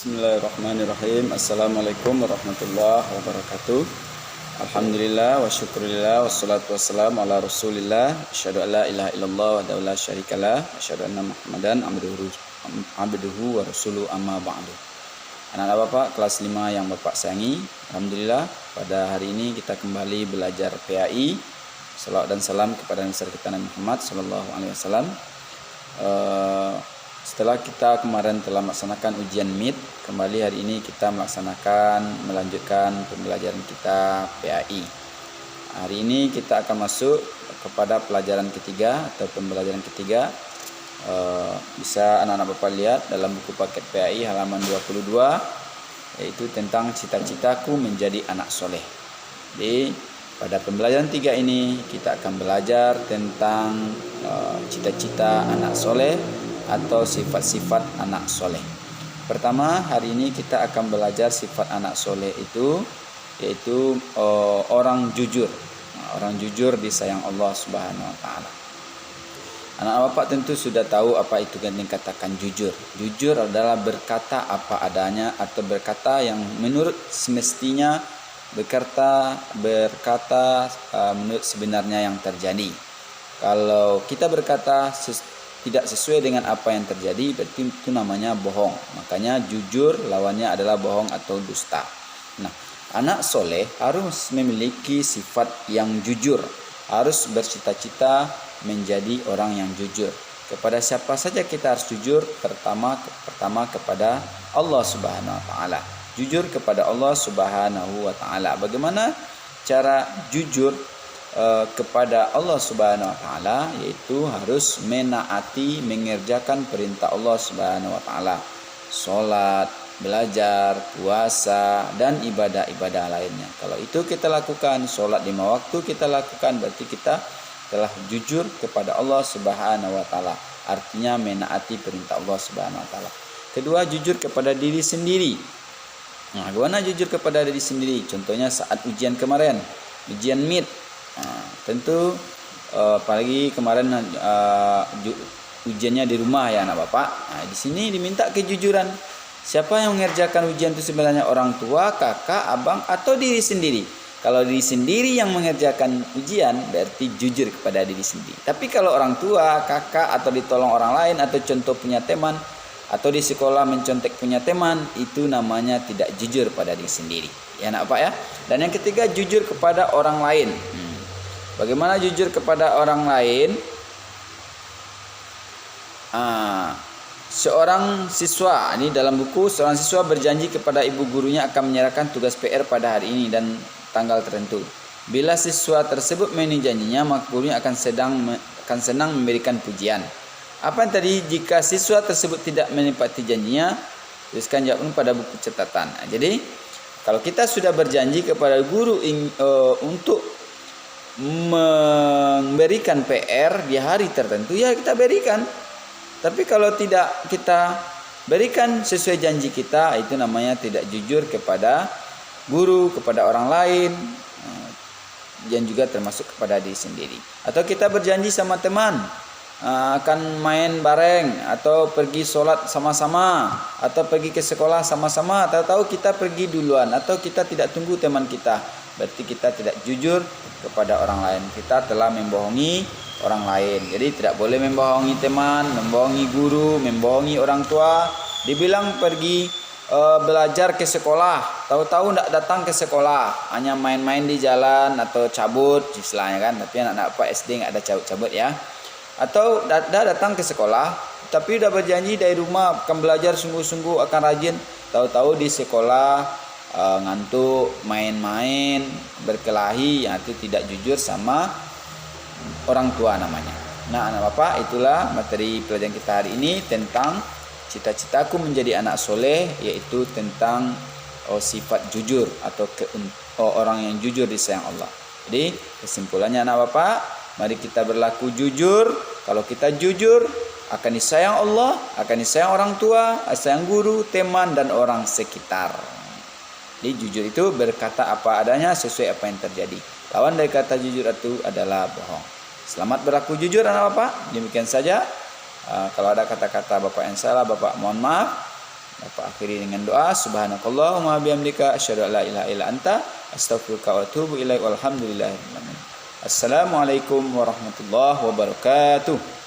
Bismillahirrahmanirrahim. Assalamualaikum warahmatullahi wabarakatuh. Alhamdulillah wa syukurillah wassalatu wassalamu ala rasulillah. Asyhadu an la ilaha illallah wa la syarikalah. Asyhadu anna Muhammadan abduhu wa rasuluhu amma ba'du. Anak-anak Bapak kelas 5 yang Bapak sayangi, alhamdulillah pada hari ini kita kembali belajar PAI. Salawat dan salam kepada Nabi kita Muhammad sallallahu alaihi wasallam. Setelah kita kemarin telah melaksanakan ujian MIT, kembali hari ini kita melanjutkan pembelajaran kita PAI. Hari ini kita akan masuk kepada pelajaran ketiga atau pembelajaran ketiga. Bisa anak-anak Bapak lihat dalam buku paket PAI halaman 22, yaitu tentang cita-citaku menjadi anak soleh. Jadi pada pembelajaran 3 ini kita akan belajar tentang cita-cita anak soleh atau sifat-sifat anak soleh. Pertama, hari ini kita akan belajar sifat anak soleh itu, yaitu orang jujur. Orang jujur disayang Allah Subhanahu Wa Taala. Anak Bapak tentu sudah tahu apa itu yang dikatakan jujur. Jujur adalah berkata apa adanya atau berkata yang menurut semestinya, berkata menurut sebenarnya yang terjadi. Kalau kita berkata tidak sesuai dengan apa yang terjadi, berarti itu namanya bohong. Makanya jujur lawannya adalah bohong atau dusta. Nah, anak soleh harus memiliki sifat yang jujur, harus bercita-cita menjadi orang yang jujur. Kepada siapa saja kita harus jujur? Pertama kepada Allah Subhanahu Wa Taala. Jujur kepada Allah Subhanahu Wa Taala. Bagaimana cara jujur kepada Allah Subhanahu Wa Taala? Yaitu harus menaati, mengerjakan perintah Allah Subhanahu Wa Taala. Salat, belajar, puasa, dan ibadah-ibadah lainnya. Kalau itu kita lakukan, salat 5 waktu kita lakukan, berarti kita telah jujur kepada Allah Subhanahu Wa Taala. Artinya menaati perintah Allah Subhanahu Wa Taala. Kedua, jujur kepada diri sendiri. Nah, bagaimana jujur kepada diri sendiri? Contohnya saat ujian kemarin, ujian MIT. Tentu apalagi kemarin ujiannya di rumah ya anak Bapak. Nah, di sini diminta kejujuran. Siapa yang mengerjakan ujian itu sebenarnya orang tua, kakak, abang, atau diri sendiri? Kalau diri sendiri yang mengerjakan ujian, berarti jujur kepada diri sendiri. Tapi kalau orang tua, kakak, atau ditolong orang lain, atau contoh punya teman, atau di sekolah mencontek punya teman, itu namanya tidak jujur pada diri sendiri. Ya anak Bapak ya. Dan yang ketiga, jujur kepada orang lain. Bagaimana jujur kepada orang lain? Seorang siswa, ini dalam buku, seorang siswa berjanji kepada ibu gurunya akan menyerahkan tugas PR pada hari ini dan tanggal tertentu. Bila siswa tersebut memenuhi janjinya, maka gurunya akan senang memberikan pujian. Apa yang tadi? Jika siswa tersebut tidak menepati janjinya, tuliskan jawaban pada buku catatan. Nah, jadi kalau kita sudah berjanji kepada guru untuk memberikan PR di hari tertentu, ya kita berikan. Tapi kalau tidak kita berikan sesuai janji kita, itu namanya tidak jujur kepada guru, kepada orang lain, dan juga termasuk kepada diri sendiri. Atau kita berjanji sama teman akan main bareng, atau pergi sholat sama-sama, atau pergi ke sekolah sama-sama, tahu-tahu kita pergi duluan, atau kita tidak tunggu teman kita, berarti kita tidak jujur kepada orang lain. Kita telah membohongi orang lain. Jadi tidak boleh membohongi teman, membohongi guru, membohongi orang tua. Dibilang pergi belajar ke sekolah, tahu-tahu tidak datang ke sekolah, hanya main-main di jalan atau cabut istilahnya kan. Tapi anak-anak Pak SD nggak ada cabut-cabut ya. Atau datang ke sekolah, tapi sudah berjanji dari rumah akan belajar sungguh-sungguh, akan rajin, tahu-tahu di sekolah ngantuk, main-main, berkelahi, ya itu tidak jujur sama orang tua namanya. Nah anak Bapak, itulah materi pelajaran kita hari ini tentang cita-citaku menjadi anak soleh, yaitu tentang sifat jujur atau orang yang jujur disayang Allah. Jadi kesimpulannya anak Bapak, mari kita berlaku jujur. Kalau kita jujur, akan disayang Allah, akan disayang orang tua, disayang guru, teman, dan orang sekitar. Jadi jujur itu berkata apa adanya sesuai apa yang terjadi. Lawan dari kata jujur itu adalah bohong. Selamat berlaku jujur anak Bapak. Demikian saja. Kalau ada kata-kata Bapak yang salah, Bapak mohon maaf. Bapak akhiri dengan doa. Subhanakallahumma bihamdika asyhadu an la ilaha illa anta astaghfiruka wa atubu ilaik. Walhamdulillahirabbil alamin. Assalamualaikum warahmatullahi wabarakatuh.